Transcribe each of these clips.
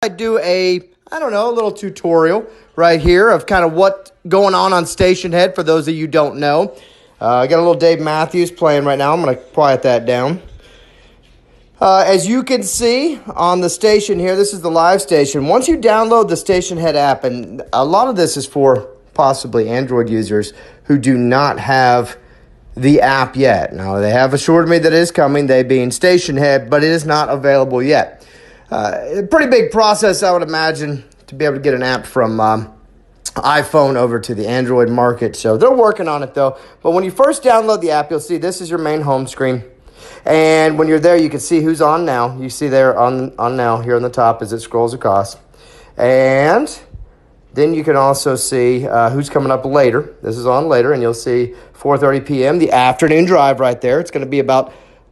I do a little tutorial right here of kind of what's going on StationHead for those of you who don't know. I got a little Dave Matthews playing right now. I'm going to quiet that down. As you can see on the station here, this is the live station. Once you download the StationHead app, and a lot of this is for possibly Android users who do not have the app yet. Now, they have assured me that it is coming, they being StationHead, but it is not available yet. A pretty big process, I would imagine, to be able to get an app from iPhone over to the Android market. So they're working on it, though. But when you first download the app, you'll see this is your main home screen. And when you're there, you can see who's on now. You see there on now here on the top as it scrolls across. And then you can also see who's coming up later. This is on later, and you'll see 4:30 p.m., the afternoon drive right there. It's going to be about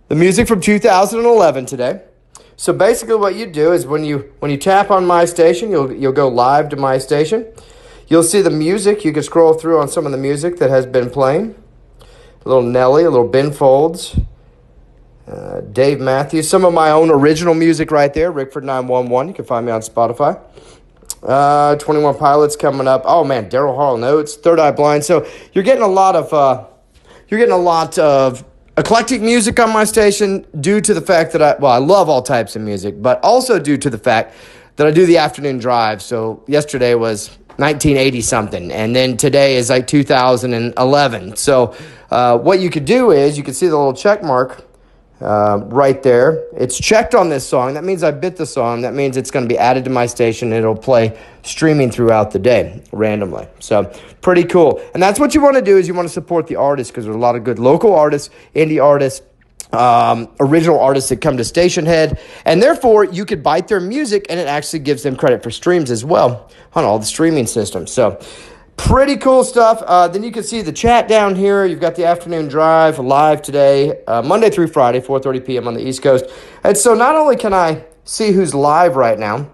the music from 2011 today. So basically what you do is when you tap on My Station, you'll go live to My Station. You'll see the music. You can scroll through on some of the music that has been playing. A little Nelly, a little Ben Folds, Dave Matthews, some of my own original music right there, Rickford 911. You can find me on Spotify. 21 Pilots coming up. Oh man, Daryl Hall Notes, Third Eye Blind. So you're getting a lot of eclectic music on My Station due to the fact that I love all types of music, but also due to the fact that I do the afternoon drive. So yesterday was 1980 something, and then today is like 2011. So what you could do is you can see the little check mark right there. It's checked on this song. That means I bit the song. That means it's going to be added to My Station, and it'll play streaming throughout the day randomly. So pretty cool. And that's what you want to do is you want to support the artists, because there's a lot of good local artists, indie artists, original artists that come to StationHead, and therefore you could bite their music, and it actually gives them credit for streams as well on all the streaming systems. So pretty cool stuff. Then you can see the chat down here. You've got the afternoon drive live today, Monday through Friday, 4:30 p.m. on the East Coast. And so not only can I see who's live right now,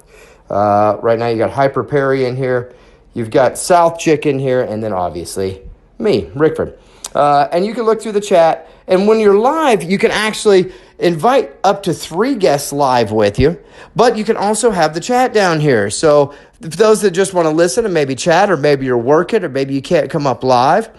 you got Hyper Perry in here. You've got South Chick in here, and then obviously me, Rickford. And you can look through the chat. And when you're live, you can actually invite up to 3 guests live with you. But you can also have the chat down here. So for those that just want to listen and maybe chat, or maybe you're working, or maybe you can't come up live,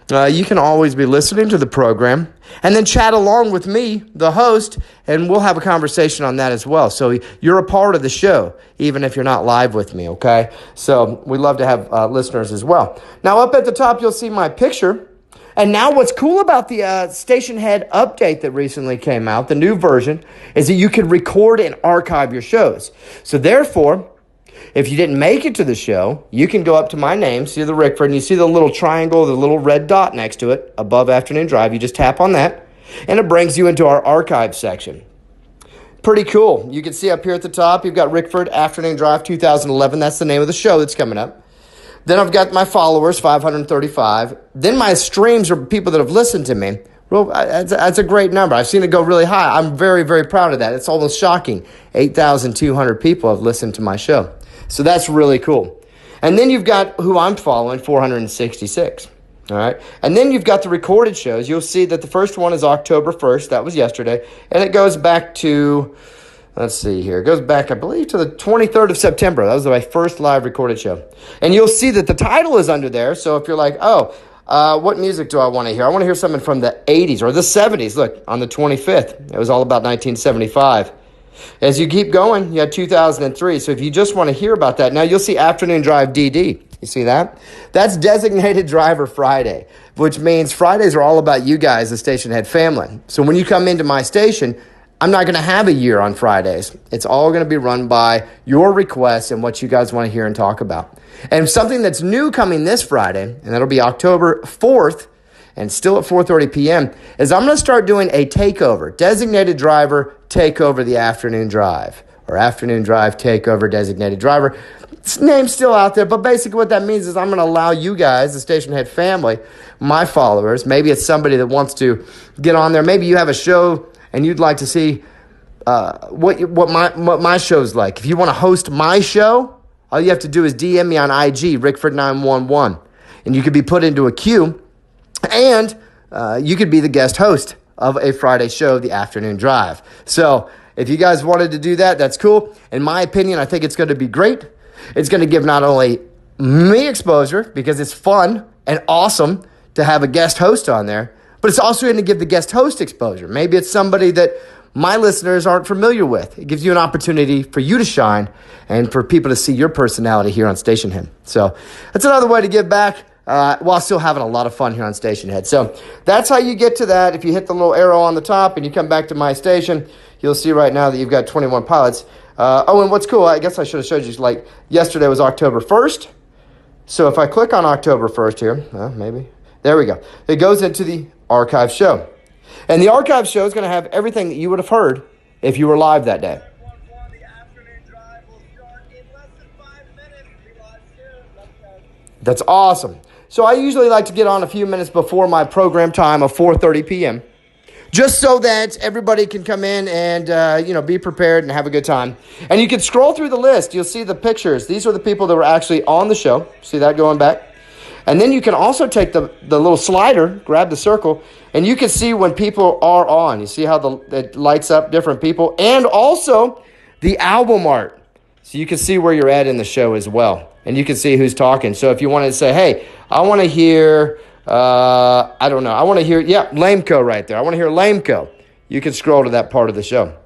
you can always be listening to the program and then chat along with me, the host, and we'll have a conversation on that as well. So you're a part of the show, even if you're not live with me, okay? So we love to have listeners as well. Now, up at the top, you'll see my picture. And now what's cool about the StationHead update that recently came out, the new version, is that you can record and archive your shows. So therefore, if you didn't make it to the show, you can go up to my name, see the Rickford, and you see the little triangle, the little red dot next to it, above Afternoon Drive. You just tap on that, and it brings you into our archive section. Pretty cool. You can see up here at the top, you've got Rickford Afternoon Drive 2011. That's the name of the show that's coming up. Then I've got my followers, 535. Then my streams are people that have listened to me. Well, that's a great number. I've seen it go really high. I'm very, very proud of that. It's almost shocking. 8,200 people have listened to my show. So that's really cool. And then you've got who I'm following, 466. All right. And then you've got the recorded shows. You'll see that the first one is October 1st. That was yesterday. And it goes back to, let's see here. It goes back, I believe, to the 23rd of September. That was my first live recorded show. And you'll see that the title is under there. So if you're like, what music do I want to hear? I want to hear something from the 80s or the 70s. Look, on the 25th, it was all about 1975. As you keep going, you had 2003. So if you just want to hear about that, now you'll see Afternoon Drive DD. You see that? That's Designated Driver Friday, which means Fridays are all about you guys, the StationHead family. So when you come into my station, I'm not going to have a year on Fridays. It's all going to be run by your requests and what you guys want to hear and talk about. And something that's new coming this Friday, and that'll be October 4th, and still at 4:30 p.m., is I'm going to start doing a takeover. Designated Driver Takeover the Afternoon Drive, or Afternoon Drive Takeover Designated Driver. This name's still out there, but basically what that means is I'm going to allow you guys, the StationHead family, my followers, maybe it's somebody that wants to get on there. Maybe you have a show and you'd like to see what my show's like. If you want to host my show, all you have to do is DM me on IG, Rickford911, and you could be put into a queue, and you could be the guest host of a Friday show, The Afternoon Drive. So if you guys wanted to do that, that's cool. In my opinion, I think it's going to be great. It's going to give not only me exposure because it's fun and awesome to have a guest host on there, but it's also going to give the guest host exposure. Maybe it's somebody that my listeners aren't familiar with. It gives you an opportunity for you to shine and for people to see your personality here on StationHead. So that's another way to give back while still having a lot of fun here on StationHead. So that's how you get to that. If you hit the little arrow on the top and you come back to my station, you'll see right now that you've got 21 pilots. And what's cool, I guess I should have showed you, like yesterday was October 1st. So if I click on October 1st here, maybe, there we go. It goes into the archive show. And the archive show is going to have everything that you would have heard if you were live that day. That's awesome. So I usually like to get on a few minutes before my program time of 4:30 p.m. just so that everybody can come in and, be prepared and have a good time. And you can scroll through the list. You'll see the pictures. These are the people that were actually on the show. See that going back? And then you can also take the little slider, grab the circle, and you can see when people are on. You see how it lights up different people, and also the album art. So you can see where you're at in the show as well, and you can see who's talking. So if you wanted to say, hey, I want to hear, Lameco right there. I want to hear Lameco. You can scroll to that part of the show.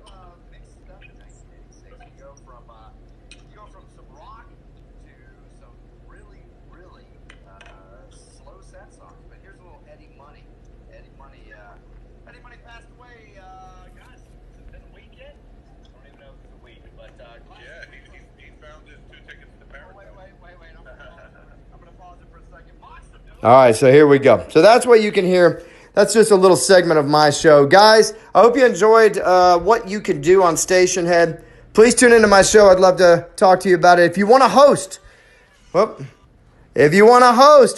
All right, so here we go. So that's what you can hear. That's just a little segment of my show. Guys, I hope you enjoyed what you can do on StationHead. Please tune into my show. I'd love to talk to you about it. If you want to host,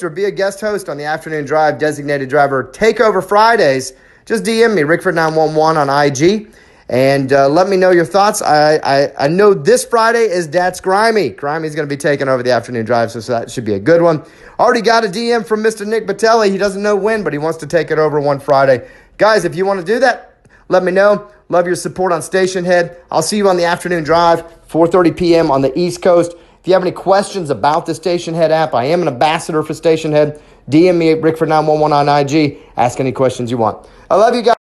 or be a guest host on the Afternoon Drive Designated Driver Takeover Fridays, just DM me, Rickford911 on IG. And let me know your thoughts. I know this Friday is That's Grimy. Grimy's going to be taking over the Afternoon Drive, so that should be a good one. Already got a DM from Mr. Nick Batelli. He doesn't know when, but he wants to take it over one Friday. Guys, if you want to do that, let me know. Love your support on StationHead. I'll see you on the Afternoon Drive, 4:30 p.m. on the East Coast. If you have any questions about the StationHead app, I am an ambassador for StationHead. DM me at Rickford911 on IG. Ask any questions you want. I love you guys.